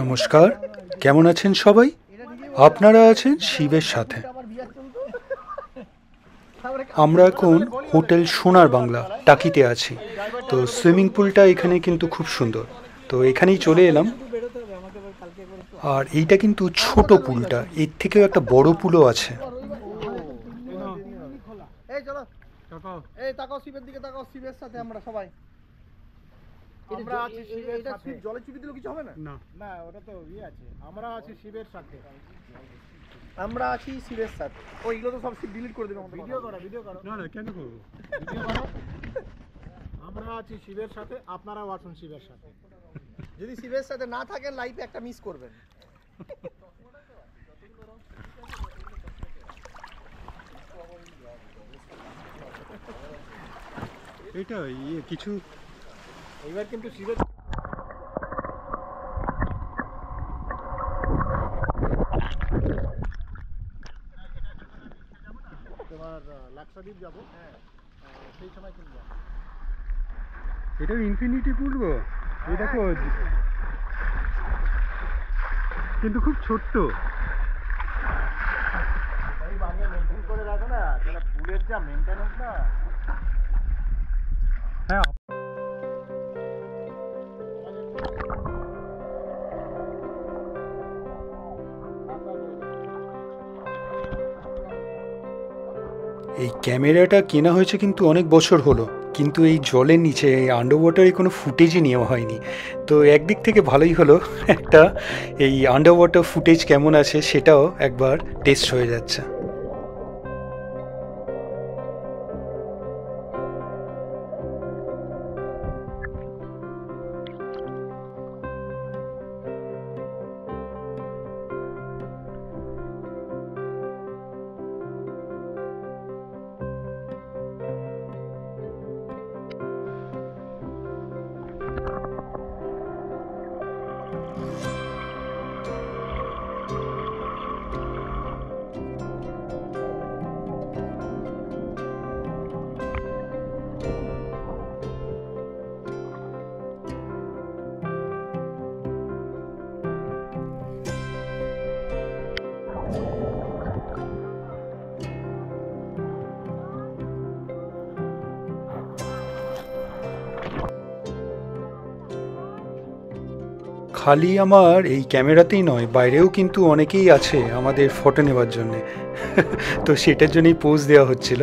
নমস্কার, কেমন আছেন সবাই? আপনারা আছেন শিবের সাথে। আমরা এখন হোটেল সোনার বাংলা টাকিতে আছি। তো সুইমিং পুলটা এখানে কিন্তু খুব সুন্দর, তো এখানেই চলে এলাম। আর এইটা কিন্তু ছোট পুলটা, এর থেকেও একটা বড় পুলও আছে। আমরা আছি শিবের সাথে। জলে চুরি দিলে কিছু হবে না? না, ওটা তো আছে। আমরা আছি শিবের সাথে। আমরা আছি শিবের সাথে। ওইগুলো তো সব শিব ডিলিট করে দেবে। ভিডিও করো। না, কেন করব? ভিডিও করো। আমরা আছি শিবের সাথে, আপনারাও আছেন শিবের সাথে। যদি শিবের সাথে না থাকেন লাইফে একটা মিস করবেন। এটা কিছু এইবার কিন্তু শিবের তোমার লাক্ষাদ্বীপ যাবো। হ্যাঁ, সেই সময় কিন্তু এটা ইনফিনিটি পুল গো। এই দেখো, কিন্তু খুব ছোট্ট। এই বানিয়ে মেনটেন করে রাখো না, যারা পুলের যা মেনটেন্যান্স না। হ্যাঁ, এই ক্যামেরাটা কেনা হয়েছে কিন্তু অনেক বছর হলো, কিন্তু এই জলের নিচে এই আন্ডার ওয়াটারে কোনো ফুটেজই নেওয়া হয়নি। তো একদিক থেকে ভালোই হলো, একটা এই আন্ডার ওয়াটার ফুটেজ কেমন আছে সেটাও একবার টেস্ট হয়ে যাচ্ছে। খালি আমার এই ক্যামেরাতেই নয়, বাইরেও কিন্তু অনেকেই আছে আমাদের ফটো নেওয়ার জন্যে। তো সেটার জন্যই পোজ দেওয়া হচ্ছিল।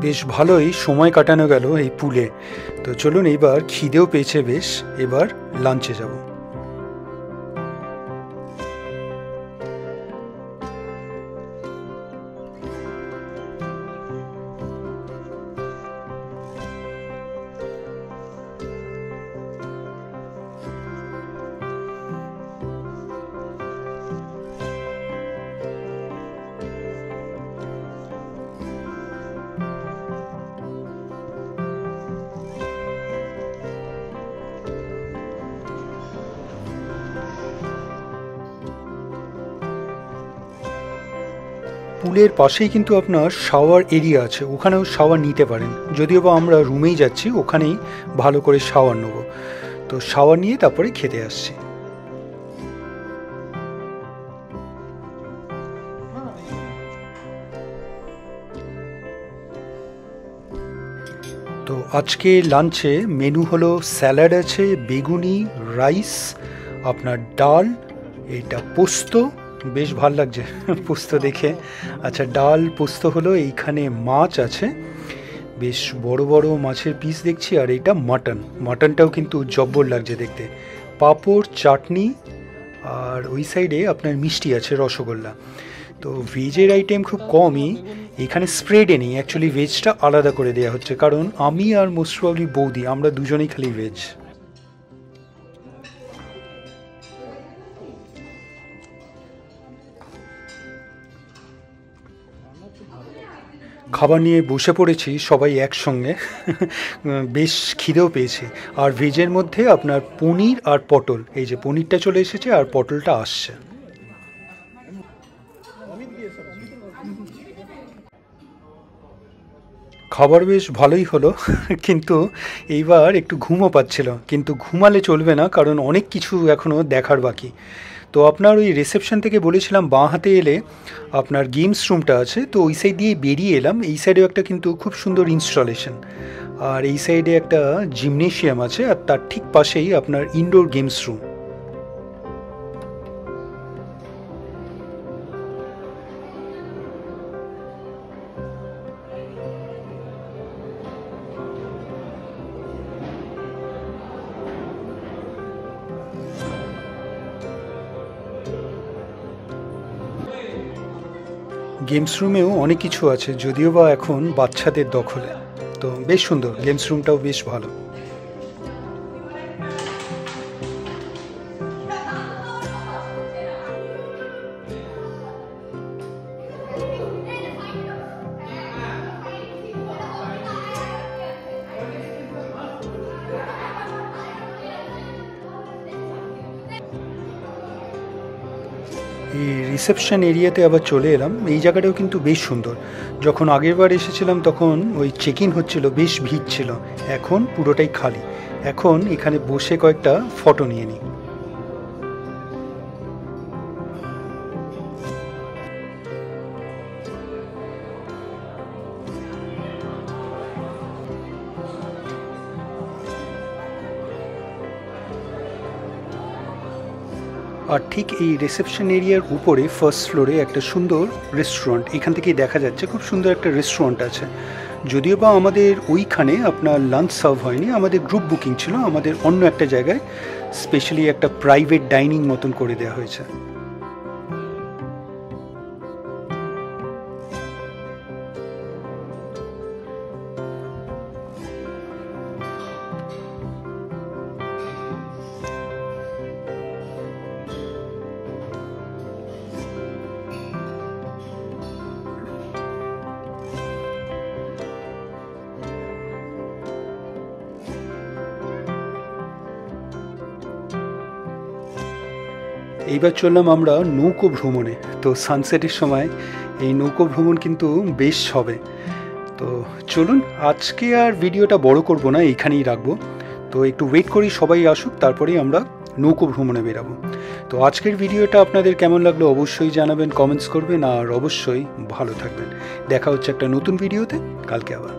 বেশ ভালোই সময় কাটানো গেল এই পুলে। তো চলুন, এইবার খিদেও পেয়েছে বেশ, এবার লাঞ্চে যাব। পুলের পাশেই কিন্তু আপনার শাওয়ার এরিয়া আছে, ওখানেও শাওয়ার নিতে পারেন। যদিও বা আমরা রুমেই যাচ্ছি, ওখানেই ভালো করে শাওয়ার নেব। তো শাওয়ার নিয়ে তারপরে খেতে আসছি। তো আজকে লাঞ্চে মেনু হলো স্যালাড আছে, বেগুনি, রাইস, আপনার ডাল, এটা পোস্ত, বেশ ভাল লাগছে পোস্ত দেখে। আচ্ছা, ডাল পোস্ত হলো, এইখানে মাছ আছে, বেশ বড় বড় মাছের পিস দেখছি, আর এইটা মাটন, মাটনটাও কিন্তু জব্বর লাগছে দেখতে। পাঁপড়, চাটনি, আর ওই সাইডে আপনার মিষ্টি আছে, রসগোল্লা। তো ভেজের আইটেম খুব কমই, এখানে স্প্রেডে নেই, অ্যাকচুয়ালি ভেজটা আলাদা করে দেওয়া হচ্ছে, কারণ আমি আর মোস্ট প্রবলি বৌদি আমরা দুজনেই খালি ভেজ। খাবার নিয়ে বসে পড়েছি সবাই একসঙ্গে বেশ খিদেও পেয়েছে। আর ভেজের মধ্যে আপনার পনির আর পটল, এই যে পনিরটা চলে এসেছে আর পটলটা আসছে। খাবার বেশ ভালোই হলো কিন্তু এইবার একটু ঘুমও পাচ্ছিল, কিন্তু ঘুমালে চলবে না, কারণ অনেক কিছু এখনও দেখার বাকি। তো আপনার ওই রিসেপশন থেকে বলেছিলাম বাঁ হাতে এলে আপনার গেমস রুমটা আছে, তো ওই সাইড দিয়ে বেরিয়ে এলাম। এই সাইডেও একটা কিন্তু খুব সুন্দর ইনস্টলেশন, আর এই সাইডে একটা জিমনেশিয়াম আছে, আর তার ঠিক পাশেই আপনার ইনডোর গেমস রুম। গেমস রুমেও অনেক কিছু আছে, যদিও বা এখন বাচ্চাদের দখলে। তো বেশ সুন্দর, গেমস রুমটাও বেশ ভালো। এই রিসেপশন এরিয়াতে আবার চলে এলাম। এই জায়গাটাও কিন্তু বেশ সুন্দর। যখন আগেরবার এসেছিলাম তখন ওই চেক ইন হচ্ছিল, বেশ ভিড় ছিল, এখন পুরোটাই খালি। এখন এখানে বসে কয়েকটা ফটো নিয়ে নিই। আর ঠিক এই রিসেপশন এরিয়ার উপরে ফার্স্ট ফ্লোরে একটা সুন্দর রেস্টুরেন্ট, এখান থেকেই দেখা যাচ্ছে খুব সুন্দর একটা রেস্টুরেন্ট আছে। যদিও বা আমাদের ওইখানে আপনার লাঞ্চ সার্ভ হয়নি, আমাদের গ্রুপ বুকিং ছিল, আমাদের অন্য একটা জায়গায় স্পেশালি একটা প্রাইভেট ডাইনিং মতন করে দেওয়া হয়েছে। এইবার চললাম আমরা নৌকো ভ্রমণে। তো সানসেটের সময় এই নৌকো ভ্রমণ কিন্তু বেশ হবে। তো চলুন, আজকে আর ভিডিওটা বড় করব না, এইখানেই রাখবো। তো একটু ওয়েট করি সবাই আসুক, তারপরেই আমরা নৌকো ভ্রমণে বেরাবো। তো আজকের ভিডিওটা আপনাদের কেমন লাগলো অবশ্যই জানাবেন, কমেন্টস করবেন, আর অবশ্যই ভালো থাকবেন। দেখা হচ্ছে একটা নতুন ভিডিওতে কালকে আবার।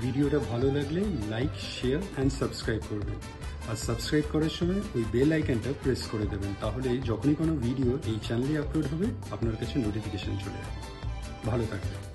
ভিডিওটা ভালো লাগলে লাইক, শেয়ার অ্যান্ড সাবস্ক্রাইব করবেন। আর সাবস্ক্রাইব করার সময় ওই বেল আইকনটা প্রেস করে দেবেন, তাহলে যখনই কোনো ভিডিও এই চ্যানেলে আপলোড হবে আপনার কাছে নোটিফিকেশন চলে যাবে। ভালো থাকবেন।